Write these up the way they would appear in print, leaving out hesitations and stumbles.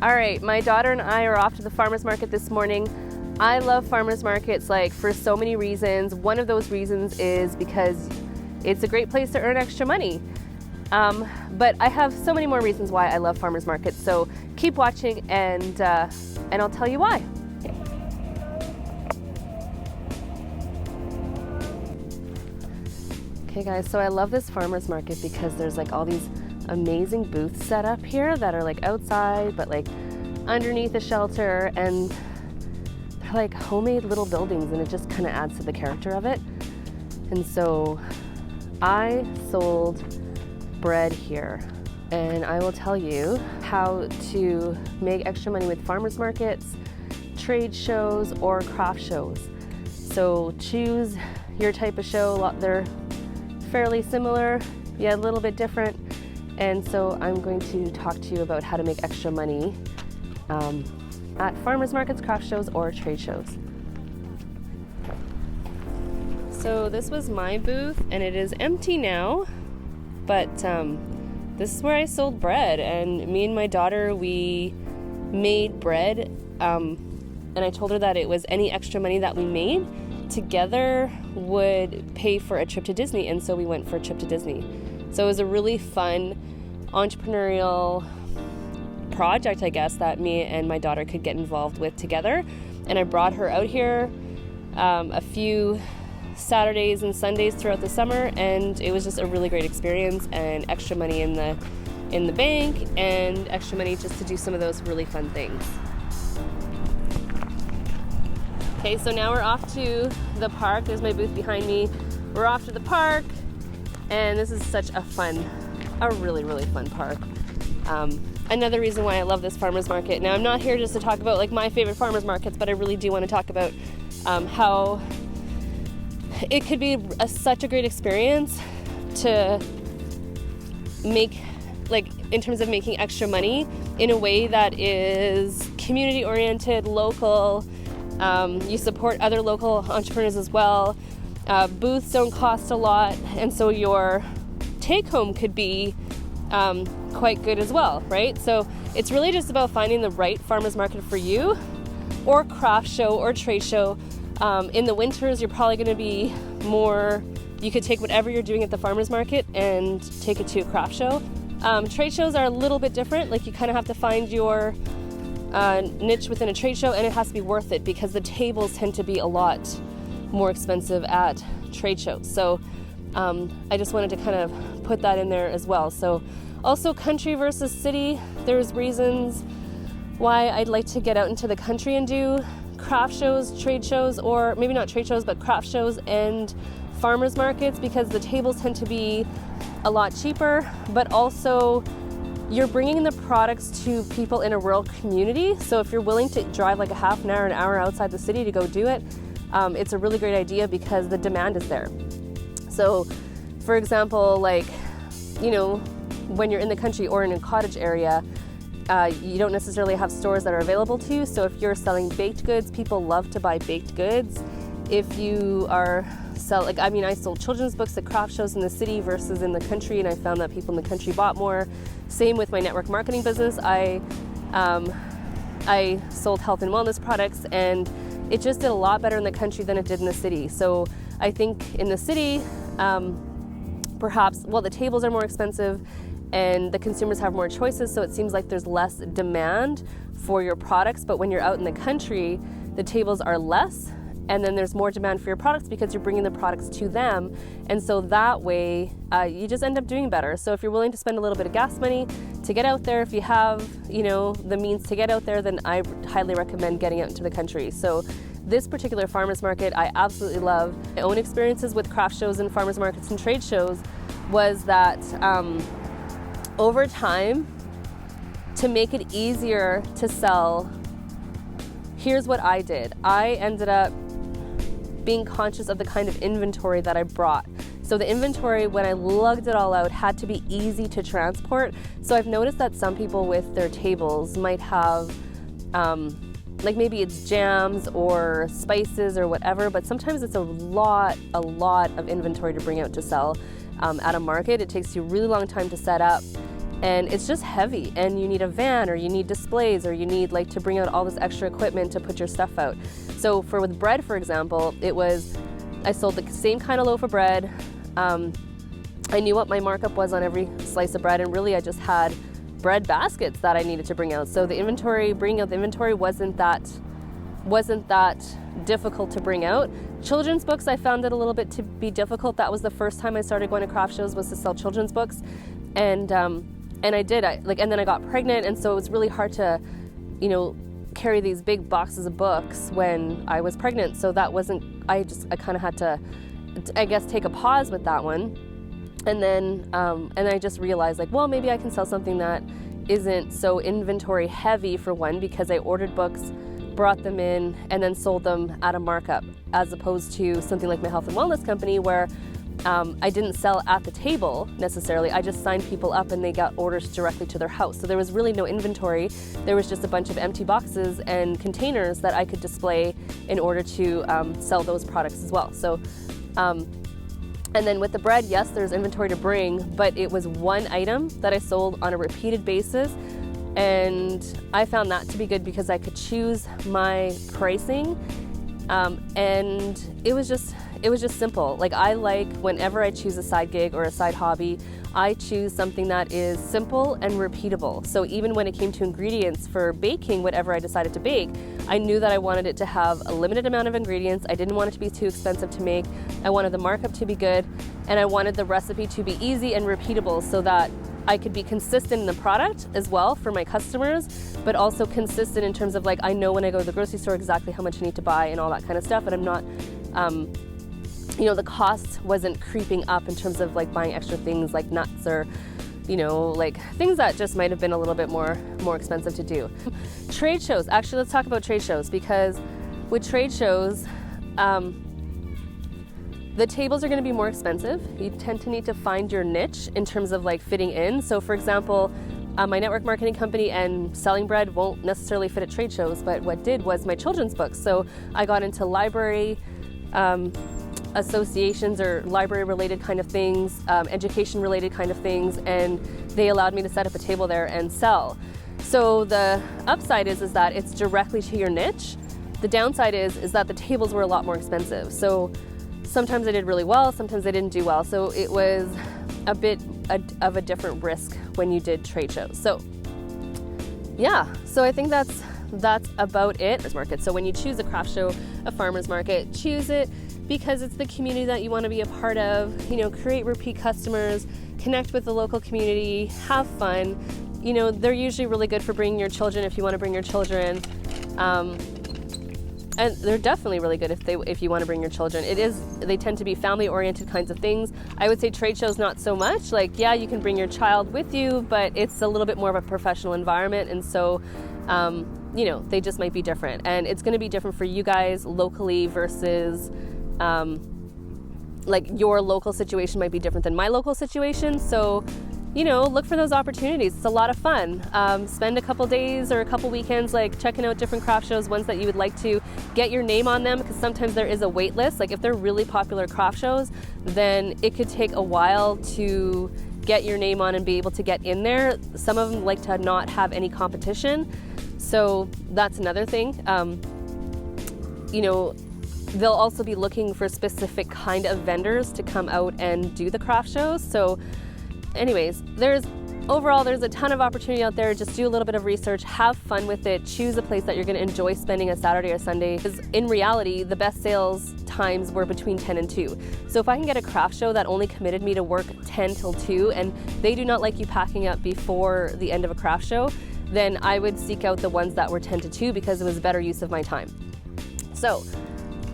All right, my daughter and I are off to the farmer's market this morning. I love farmer's markets for so many reasons. One of those reasons is because it's a great place to earn extra money. But I have so many more reasons why I love farmer's markets. So keep watching and I'll tell you why. Okay guys, so I love this farmer's market because there's all these amazing booths set up here that are outside but underneath a shelter, and they're homemade little buildings, and it just kind of adds to the character of it. And so I sold bread here, and I will tell you how to make extra money with farmers markets, trade shows, or craft shows. So choose your type of show. They're fairly similar, yet a little bit different. And so I'm going to talk to you about how to make extra money at farmers markets, craft shows, or trade shows. So this was my booth, and it is empty now, but this is where I sold bread, and me and my daughter, we made bread, and I told her that it was any extra money that we made together would pay for a trip to Disney, and so we went for a trip to Disney. So it was a really fun entrepreneurial project, I guess, that me and my daughter could get involved with together. And I brought her out here a few Saturdays and Sundays throughout the summer, and it was just a really great experience, and extra money in the bank, and extra money just to do some of those really fun things. Okay, so now we're off to the park. There's my booth behind me. We're off to the park, and this is such a really, really fun park. Another reason why I love this farmer's market. Now, I'm not here just to talk about my favorite farmer's markets, but I really do want to talk about how it could be such a great experience to make, in terms of making extra money in a way that is community oriented, local. You support other local entrepreneurs as well. Booths don't cost a lot, and so your take home could be quite good as well, right? So it's really just about finding the right farmers market for you, or craft show or trade show. In the winters, you're probably going to be you could take whatever you're doing at the farmers market and take it to a craft show. Trade shows are a little bit different. You kind of have to find your niche within a trade show, and it has to be worth it because the tables tend to be a lot more expensive at trade shows. So I just wanted to kind of put that in there as well. So also country versus city, there's reasons why I'd like to get out into the country and do craft shows, trade shows, or maybe not trade shows, but craft shows and farmers markets, because the tables tend to be a lot cheaper, but also you're bringing the products to people in a rural community. So if you're willing to drive a half an hour outside the city to go do it, it's a really great idea because the demand is there. So for example, when you're in the country or in a cottage area, you don't necessarily have stores that are available to you. So if you're selling baked goods, people love to buy baked goods. If you are I sold children's books at craft shows in the city versus in the country, and I found that people in the country bought more. Same with my network marketing business. I sold health and wellness products, and it just did a lot better in the country than it did in the city. So I think in the city, the tables are more expensive and the consumers have more choices, so it seems like there's less demand for your products. But when you're out in the country, the tables are less, and then there's more demand for your products because you're bringing the products to them. And so that way, you just end up doing better. So if you're willing to spend a little bit of gas money to get out there, if you have, the means to get out there, then I highly recommend getting out into the country. So this particular farmers market, I absolutely love. My own experiences with craft shows and farmers markets and trade shows was that over time, to make it easier to sell, here's what I did. I ended up being conscious of the kind of inventory that I brought. So the inventory, when I lugged it all out, had to be easy to transport. So I've noticed that some people with their tables might have, maybe it's jams or spices or whatever, but sometimes it's a lot of inventory to bring out to sell at a market. It takes you a really long time to set up. and it's just heavy, and you need a van, or you need displays, or you need like to bring out all this extra equipment to put your stuff out. So with bread, for example, I sold the same kind of loaf of bread. I knew what my markup was on every slice of bread, and really I just had bread baskets that I needed to bring out. So bringing out the inventory wasn't that difficult to bring out. Children's books, I found it a little bit to be difficult. That was the first time I started going to craft shows, was to sell children's books, and I did. And then I got pregnant, and so it was really hard to, carry these big boxes of books when I was pregnant. So that wasn't. I kind of had to, I guess, take a pause with that one. And then I just realized, like, well, maybe I can sell something that isn't so inventory heavy, for one, because I ordered books, brought them in, and then sold them at a markup, as opposed to something like my health and wellness company, where I didn't sell at the table necessarily. I just signed people up and they got orders directly to their house. So there was really no inventory. There was just a bunch of empty boxes and containers that I could display in order to sell those products as well. So. And then with the bread, yes, there's inventory to bring, but it was one item that I sold on a repeated basis. And I found that to be good because I could choose my pricing. And it was just simple. Like, I like, whenever I choose a side gig or a side hobby, I choose something that is simple and repeatable. So even when it came to ingredients for baking, whatever I decided to bake, I knew that I wanted it to have a limited amount of ingredients. I didn't want it to be too expensive to make. I wanted the markup to be good, and I wanted the recipe to be easy and repeatable so that I could be consistent in the product as well for my customers, but also consistent in terms of, like, I know when I go to the grocery store exactly how much I need to buy and all that kind of stuff, and I'm not, the cost wasn't creeping up in terms of, like, buying extra things like nuts or, like things that just might have been a little bit more expensive to do. Trade shows. Actually, let's talk about trade shows, because with trade shows, the tables are going to be more expensive. You tend to need to find your niche in terms of, like, fitting in. So, for example, my network marketing company and selling bread won't necessarily fit at trade shows, but what did was my children's books. So I got into library associations or library-related kind of things, education-related kind of things, and they allowed me to set up a table there and sell. So the upside is that it's directly to your niche. The downside is that the tables were a lot more expensive. So sometimes I did really well, sometimes I didn't do well. So it was a bit of a different risk when you did trade shows. So yeah, so I think that's about it. Market. So when you choose a craft show, a farmer's market, choose it because it's the community that you want to be a part of. Create repeat customers, connect with the local community, have fun. They're usually really good for bringing your children if you want to bring your children. And they're definitely really good if you want to bring your children. They tend to be family-oriented kinds of things. I would say trade shows not so much. Like, yeah, you can bring your child with you, but it's a little bit more of a professional environment, and so they just might be different. And it's going to be different for you guys locally versus like your local situation might be different than my local situation. So look for those opportunities. It's a lot of fun. Spend a couple days or a couple weekends like checking out different craft shows, ones that you would like to get your name on them, because sometimes there is a wait list. Like, if they're really popular craft shows, then it could take a while to get your name on and be able to get in there. Some of them like to not have any competition. So that's another thing. They'll also be looking for specific kind of vendors to come out and do the craft shows. So anyways, there's a ton of opportunity out there. Just do a little bit of research, have fun with it, choose a place that you're going to enjoy spending a Saturday or Sunday. Because in reality, the best sales times were between 10 and 2. So if I can get a craft show that only committed me to work 10 till 2, and they do not like you packing up before the end of a craft show, then I would seek out the ones that were 10 to 2 because it was a better use of my time. So,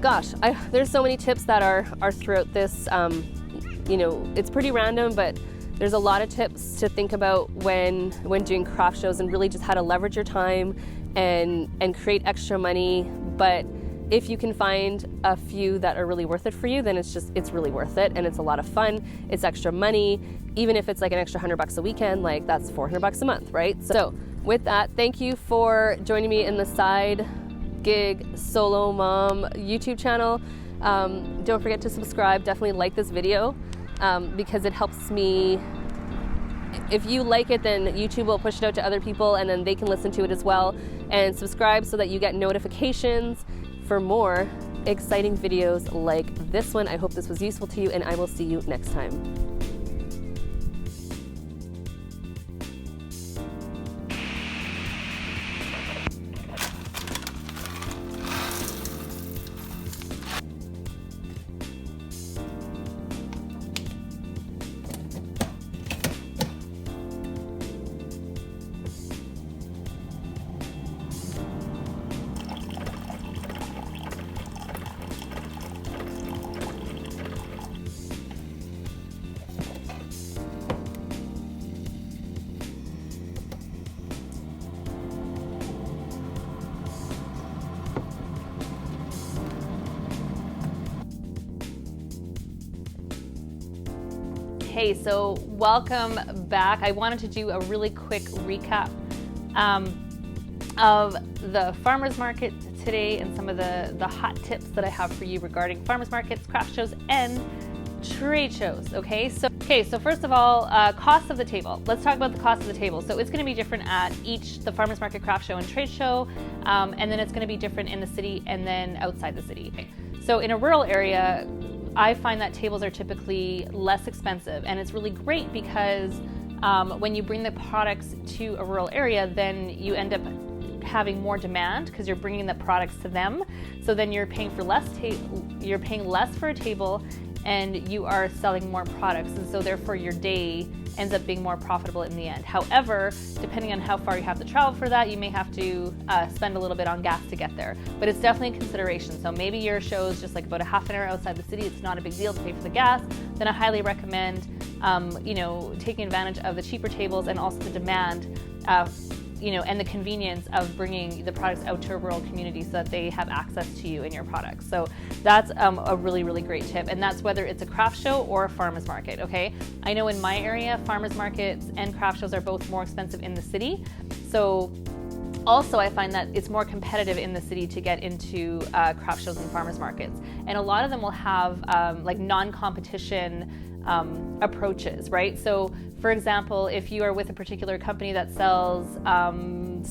gosh, there's so many tips that are throughout this. It's pretty random, but there's a lot of tips to think about when doing craft shows, and really just how to leverage your time and create extra money. But if you can find a few that are really worth it for you, then it's really worth it, and it's a lot of fun. It's extra money. Even if it's like an extra $100 a weekend, like that's $400 a month, right? So with that, thank you for joining me in the Side Gig Solo Mom YouTube channel. Don't forget to subscribe. Definitely like this video because it helps me if you like it, then YouTube will push it out to other people and then they can listen to it as well. And subscribe so that you get notifications for more exciting videos like this one. I hope this was useful to you, and I will see you next time. Hey, so welcome back. I wanted to do a really quick recap of the farmers market today and some of the hot tips that I have for you regarding farmers markets, craft shows, and trade shows. Okay, so first of all, cost of the table. Let's talk about the cost of the table. So it's going to be different at the farmers market, craft show, and trade show, and then it's going to be different in the city and then outside the city. Okay. So in a rural area, I find that tables are typically less expensive, and it's really great because when you bring the products to a rural area, then you end up having more demand because you're bringing the products to them. So then you're paying less for a table, and you are selling more products, and so therefore your day ends up being more profitable in the end. However, depending on how far you have to travel for that, you may have to spend a little bit on gas to get there. But it's definitely a consideration. So maybe your show is just like about a half an hour outside the city. It's not a big deal to pay for the gas. Then I highly recommend, taking advantage of the cheaper tables and also the demand, and the convenience of bringing the products out to a rural community so that they have access to you and your products. So that's a really, really great tip. And that's whether it's a craft show or a farmer's market, okay? I know in my area, farmer's markets and craft shows are both more expensive in the city. So also, I find that it's more competitive in the city to get into craft shows and farmers markets. And a lot of them will have like non-competition approaches, right? So for example, if you are with a particular company that sells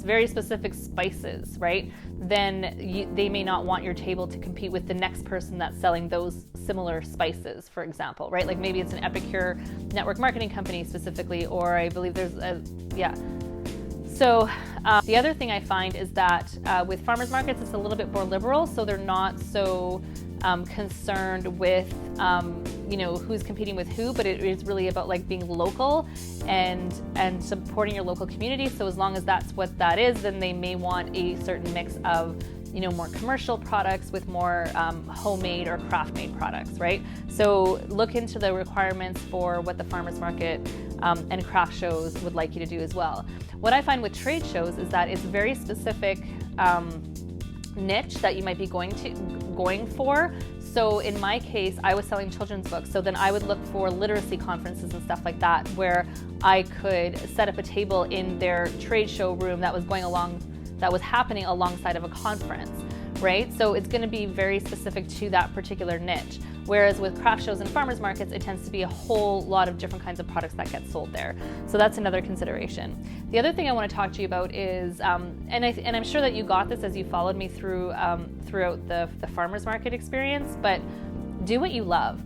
very specific spices, right, then they may not want your table to compete with the next person that's selling those similar spices, for example, right? Like maybe it's an Epicure network marketing company specifically, or I believe there's So the other thing I find is that with farmers markets, it's a little bit more liberal, so they're not so concerned with who's competing with who, but it is really about like being local and supporting your local community. So as long as that's what that is, then they may want a certain mix of more commercial products with more homemade or craft-made products, right? So look into the requirements for what the farmers market and craft shows would like you to do as well. What I find with trade shows is that it's very specific niche that you might be going for. So in my case, I was selling children's books. So then I would look for literacy conferences and stuff like that, where I could set up a table in their trade show room that was happening alongside of a conference, right? So it's going to be very specific to that particular niche. Whereas with craft shows and farmers markets, it tends to be a whole lot of different kinds of products that get sold there. So that's another consideration. The other thing I want to talk to you about is, and I'm sure that you got this as you followed me throughout the farmers market experience, but do what you love.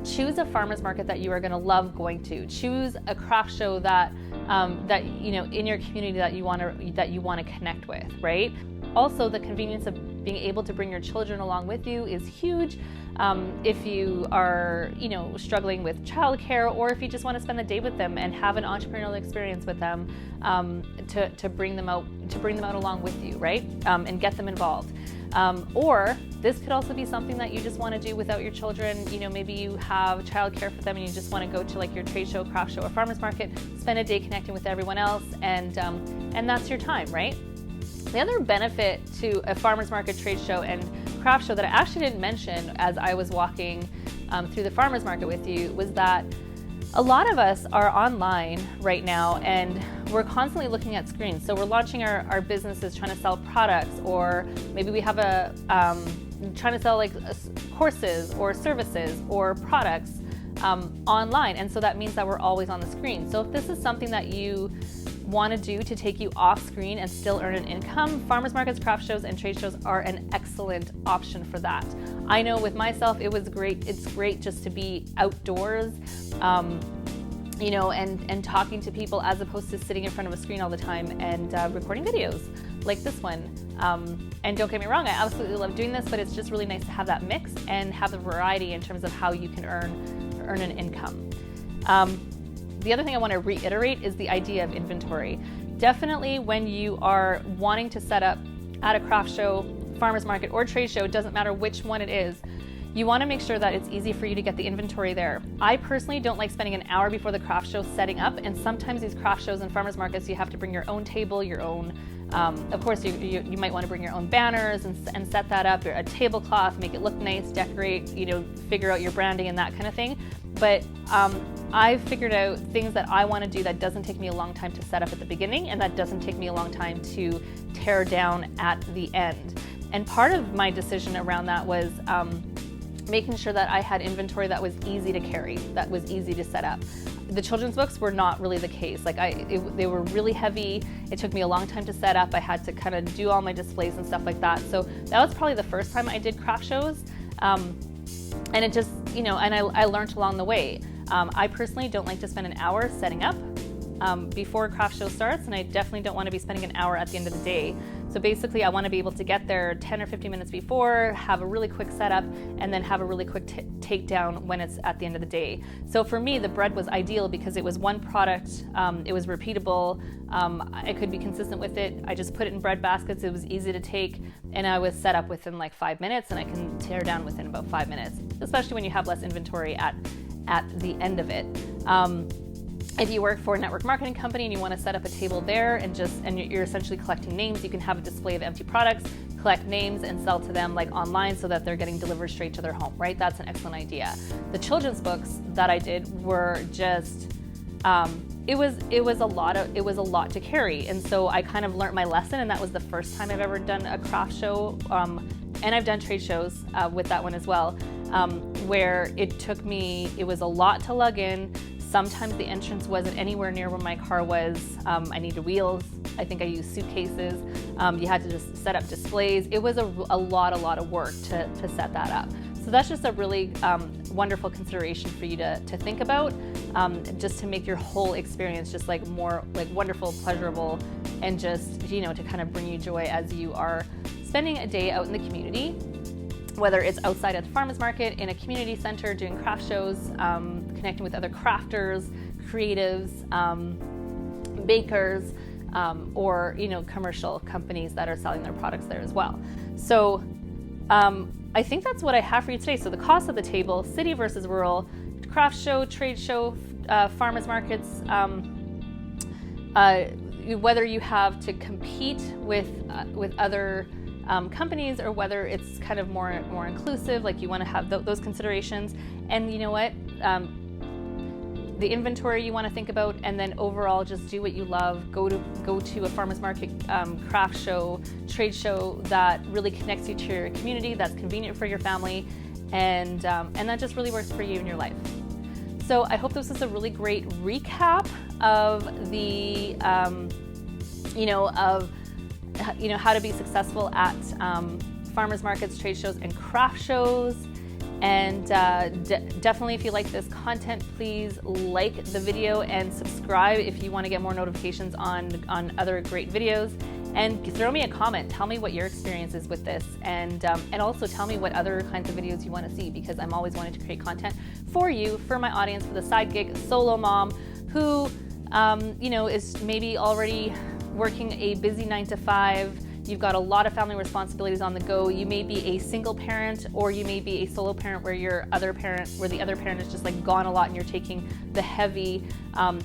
Choose a farmers market that you are going to love going to. Choose a craft show that in your community that you want to connect with, right? Also, the convenience of being able to bring your children along with you is huge. If you are, struggling with childcare, or if you just want to spend the day with them and have an entrepreneurial experience with them, to bring them out along with you, right? And get them involved. Or this could also be something that you just want to do without your children. Maybe you have childcare for them and you just want to go to like your trade show, craft show, or farmers market, spend a day connecting with everyone else, and that's your time, right? The other benefit to a farmers market, trade show, and craft show that I actually didn't mention as I was walking through the farmers market with you was that a lot of us are online right now and we're constantly looking at screens. So we're launching our businesses, trying to sell products, or maybe we have trying to sell like courses or services or products online. And so that means that we're always on the screen. So if this is something that you want to do to take you off screen and still earn an income, farmers markets, craft shows, and trade shows are an excellent option for that. I know with myself, it was great. It's great just to be outdoors, you know, and talking to people as opposed to sitting in front of a screen all the time and recording videos like this one. And don't get me wrong, I absolutely love doing this, but it's just really nice to have that mix and have the variety in terms of how you can earn an income. The other thing I want to reiterate is the idea of inventory. Definitely when you are wanting to set up at a craft show, farmers market, or trade show, it doesn't matter which one it is, you want to make sure that it's easy for you to get the inventory there. I personally don't like spending an hour before the craft show setting up, and sometimes these craft shows and farmers markets, you have to bring your own table, your own, of course you might want to bring your own banners and set that up, a tablecloth, make it look nice, decorate, you know, figure out your branding and that kind of thing. But I've figured out things that I want to do that doesn't take me a long time to set up at the beginning, and that doesn't take me a long time to tear down at the end. And part of my decision around that was making sure that I had inventory that was easy to carry, that was easy to set up. The children's books were not really the case. Like they were really heavy. It took me a long time to set up. I had to kind of do all my displays and stuff like that. So that was probably the first time I did craft shows. And it just, you know, and I learned along the way. I personally don't like to spend an hour setting up before a craft show starts, and I definitely don't want to be spending an hour at the end of the day. So basically I want to be able to get there 10 or 15 minutes before, have a really quick setup, and then have a really quick takedown when it's at the end of the day. So for me, the bread was ideal because it was one product, it was repeatable, I could be consistent with it. I just put it in bread baskets, it was easy to take, and I was set up within like 5 minutes, and I can tear down within about 5 minutes, especially when you have less inventory at the end of it. If you work for a network marketing company and you want to set up a table there and you're essentially collecting names, you can have a display of empty products, collect names, and sell to them like online so that they're getting delivered straight to their home, right? That's an excellent idea. The children's books that I did were just, it was a lot to carry, and so I kind of learned my lesson, and that was the first time I've ever done a craft show, and I've done trade shows with that one as well, where it was a lot to lug in. Sometimes the entrance wasn't anywhere near where my car was. I needed wheels. I think I used suitcases. You had to just set up displays. It was a lot of work to set that up. So that's just a really wonderful consideration for you to think about, just to make your whole experience just like more like wonderful, pleasurable, and just, you know, to kind of bring you joy as you are spending a day out in the community. Whether it's outside at the farmers market, in a community center, doing craft shows, connecting with other crafters, creatives, bakers, or, you know, commercial companies that are selling their products there as well. So I think that's what I have for you today. So the cost of the table, city versus rural, craft show, trade show, farmers markets, whether you have to compete with other companies, or whether it's kind of more inclusive, like you want to have those considerations. And you know what, the inventory you want to think about, and then overall just do what you love. Go to a farmers market, craft show, trade show that really connects you to your community, that's convenient for your family, and that just really works for you in your life. So I hope this is a really great recap of the how to be successful at farmers markets, trade shows, and craft shows. And definitely, if you like this content, please like the video and subscribe if you want to get more notifications on other great videos. And throw me a comment. Tell me what your experience is with this, and also tell me what other kinds of videos you want to see, because I'm always wanting to create content for you, for my audience, for the side gig solo mom who is maybe already working a busy 9 to 5. You've got a lot of family responsibilities on the go. You may be a single parent, or you may be a solo parent where the other parent is just like gone a lot and you're taking the heavy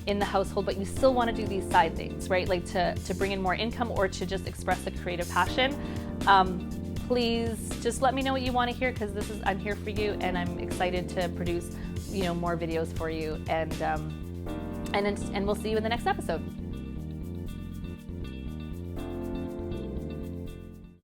in the household, but you still want to do these side things, right? Like to bring in more income, or to just express a creative passion. Please just let me know what you want to hear, because I'm here for you, and I'm excited to produce more videos for you, and we'll see you in the next episode.